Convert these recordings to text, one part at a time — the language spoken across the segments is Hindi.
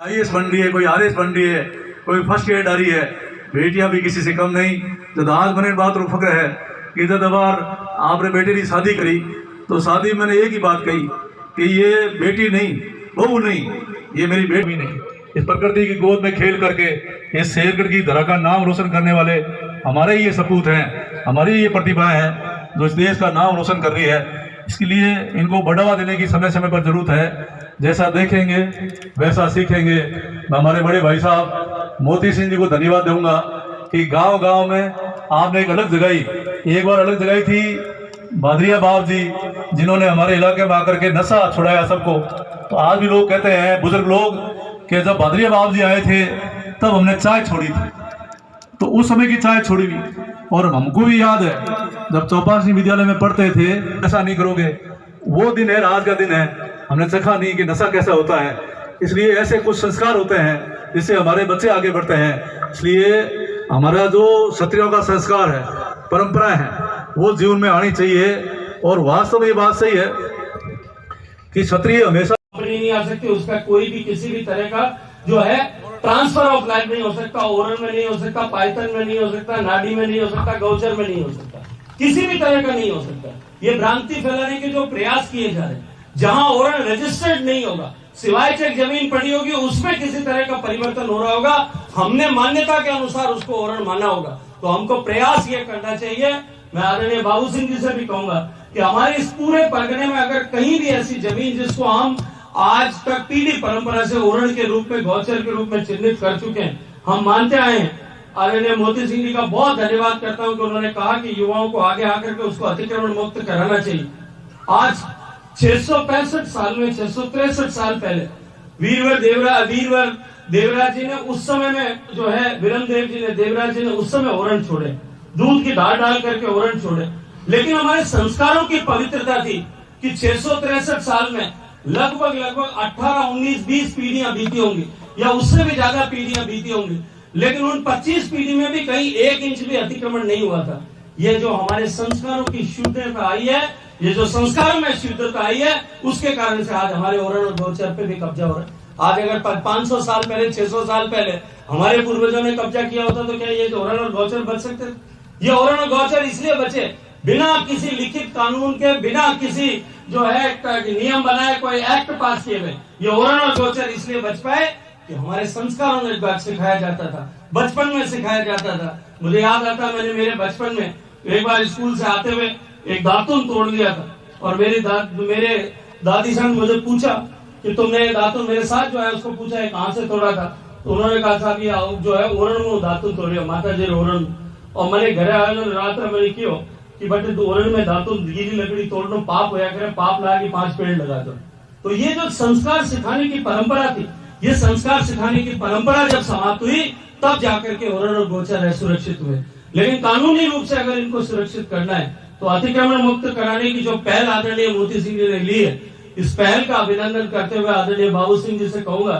आईएएस बन रही है, कोई आरएस बन रही है, कोई फर्स्ट ग्रेड आ रही है। बेटियां भी किसी से कम नहीं। तो दाज बने बात और फक्र है कि दबार आपने बेटे की शादी करी तो शादी मैंने एक ही बात कही कि ये बेटी नहीं, बहू नहीं, ये मेरी बेटी नहीं। इस प्रकृति की गोद में खेल करके इस शेरगढ़ की धरा का नाम रोशन करने वाले हमारे ही ये सपूत हैं, हमारी ये प्रतिभाएं हैं जो इस देश का नाम रोशन कर रही है। इसके लिए इनको बढ़ावा देने की समय समय पर जरूरत है। जैसा देखेंगे वैसा सीखेंगे। मैं हमारे बड़े भाई साहब मोती सिंह जी को धन्यवाद दूंगा कि गांव गांव में आपने एक अलग जगाई, एक बार अलग जगाई थी बादरिया बाब जी, जिन्होंने हमारे इलाके में आकर के नशा छुड़ाया सबको। तो आज भी लोग कहते हैं, बुजुर्ग लोग, कि जब बादरिया बाब जी आए थे तब हमने चाय छोड़ी थी, तो उस समय की चाय छोड़ी हुई। और हमको भी याद है जब चौपाल सिंह विद्यालय में पढ़ते थे, नशा नहीं करोगे, वो दिन है, आज का दिन है। हमने चखा नहीं कि नशा कैसा होता है। इसलिए ऐसे कुछ संस्कार होते हैं जिससे हमारे बच्चे आगे बढ़ते हैं। इसलिए हमारा जो क्षत्रियों का संस्कार है, परंपराएं हैं, वो जीवन में आनी चाहिए। और वास्तव में ये बात सही है कि क्षत्रिय हमेशा नहीं आ सकती, उसका कोई भी किसी भी तरह का जो है ट्रांसफर ऑफ लाइफ नहीं हो सकता, ओरल में नहीं हो सकता, पाइथन में नहीं हो सकता, नाडी में नहीं हो सकता, गौचर में नहीं हो सकता, किसी भी तरह का नहीं हो सकता। ये भ्रांति फैलाने के जो प्रयास किए जा रहे हैं, जहां ओरल रजिस्टर्ड नहीं होगा, सिवाय चेक जमीन पड़ी होगी, उसमें किसी तरह का परिवर्तन हो रहा होगा, हमने मान्यता के अनुसार उसको ओरल माना होगा। तो हमको प्रयास ये करना चाहिए। मैं आदरणीय बाबू सिंह जी से भी कहूंगा कि हमारे इस पूरे परगने में अगर कहीं भी ऐसी जमीन जिसको हम आज तक पीढ़ी परंपरा से ओरल के रूप में, गौचर के रूप में चिन्हित कर चुके हैं, हम मानते आए हैं। आदरणीय मोती सिंह जी का बहुत धन्यवाद करता हूं कि उन्होंने कहा कि युवाओं को आगे आकर के उसको अतिक्रमण मुक्त कराना चाहिए। आज 665 साल में, 663 साल पहले वीरवर देवराज जी ने उस समय में जो है, विरमदेव जी ने, देवराज जी ने उस समय ओरण छोड़े, दूध की धार डाल करके ओरण छोड़े। लेकिन हमारे संस्कारों की पवित्रता थी कि 663 साल में लगभग 18, 19, 20 पीढ़ियां बीती होंगी या उससे भी ज्यादा पीढ़ियां बीती होंगी, लेकिन उन 25 पीढ़ी में भी कहीं 1 इंच भी अतिक्रमण नहीं हुआ था। ये जो हमारे संस्कारों की शुद्धता आई है, ये जो संस्कारों में शुद्धता आई है, उसके कारण से आज हमारे ओरण और गौचर पे भी कब्जा हो रहा है। आज अगर 500 साल पहले, 600 साल पहले हमारे पूर्वजों ने कब्जा किया होता तो क्या ये ओरण और गौचर बच सकते थे? ये ओरण और गौचर इसलिए बचे, बिना किसी लिखित कानून के, बिना किसी जो है नियम बनाए, कोई एक्ट पास किए हुए, ये ओरण और गौचर इसलिए बच पाए कि हमारे संस्कारों में एक बात सिखाया जाता था, बचपन में सिखाया जाता था। मुझे याद आता, मैंने मेरे बचपन में एक बार स्कूल से आते हुए एक दातुन तोड़ लिया था, और मेरे दादी साहब ने मुझे पूछा कि तुमने दातुन, मेरे साथ जो है उसको पूछा है कहां से तोड़ा था, तो उन्होंने कहा था कि जो है ओरण में दातुन तोड़ियो माता जी ओरण। और मैंने घरे आयो रात मैंने क्यों कि बटे ओरण में दातुन गीली लकड़ी तोड़ना पाप होया करे, पाप लगा के 5 पेड़ लगा दो। तो ये जो संस्कार सिखाने की परंपरा थी, ये संस्कार सिखाने की परंपरा जब समाप्त हुई तब जाकर के ओरण और गौचर है सुरक्षित हुए। लेकिन कानूनी रूप से अगर इनको सुरक्षित करना है तो अतिक्रमण मुक्त कराने की जो पहल आदरणीय मोती सिंह जी ने ली है, इस पहल का अभिनंदन करते हुए आदरणीय बाबू सिंह जी से कहूंगा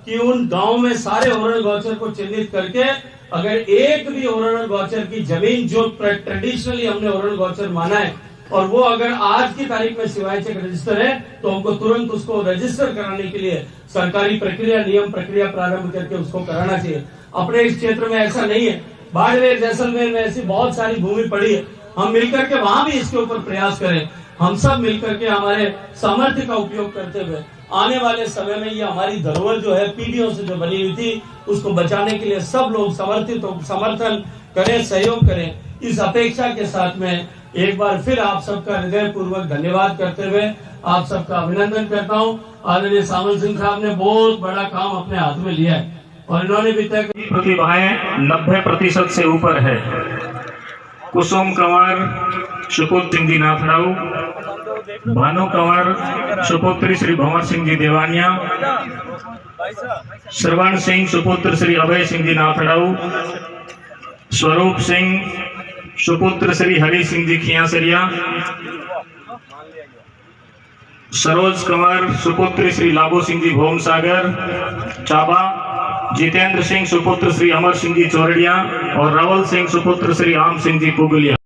कि उन गांव में सारे ओरण गौचर को चिन्हित करके अगर एक भी ओरण गौचर की जमीन जो ट्रेडिशनली हमने ओरण गौचर माना है, और वो अगर आज की तारीख में सिवाय चेक रजिस्टर है, तो हमको तुरंत उसको रजिस्टर कराने के लिए सरकारी प्रक्रिया, नियम प्रक्रिया प्रारंभ करके उसको कराना चाहिए। अपने इस क्षेत्र में ऐसा नहीं है, बाड़मेर, जैसलमेर में ऐसी बहुत सारी भूमि पड़ी है, हम मिलकर के वहां भी इसके ऊपर प्रयास करें। हम सब मिलकर के हमारे सामर्थ्य का उपयोग करते हुए आने वाले समय में ये हमारी धरोहर जो है पीढ़ियों से जो बनी हुई थी, उसको बचाने के लिए सब लोग समर्थन करें, सहयोग करें। इस अपेक्षा के साथ में एक बार फिर आप सबका हृदय पूर्वक धन्यवाद करते हुए आप सबका अभिनंदन करता हूँ। आदरणीय सामल सिंह साहब ने बहुत बड़ा काम अपने हाथ में लिया है और इन्होंने भी तय प्रतिभाएं 90% से ऊपर है। कुसुम कंवर सुपुत्र सिंह जी नाथड़ाऊ, भानु कंवर सुपुत्री श्री भंवर सिंह जी देवानिया, श्रवण सिंह सुपुत्र श्री अभय सिंह जी नाथड़ाऊ, स्वरूप सिंह सुपुत्र श्री हरि सिंह जी खियासरिया, सरोज कंवर सुपुत्र श्री लाबू सिंह जी भोमसागर चाबा, जितेंद्र सिंह सुपुत्र श्री अमर सिंह जी चौरड़िया और रवल सिंह सुपुत्र श्री आम सिंह जी पुगलिया।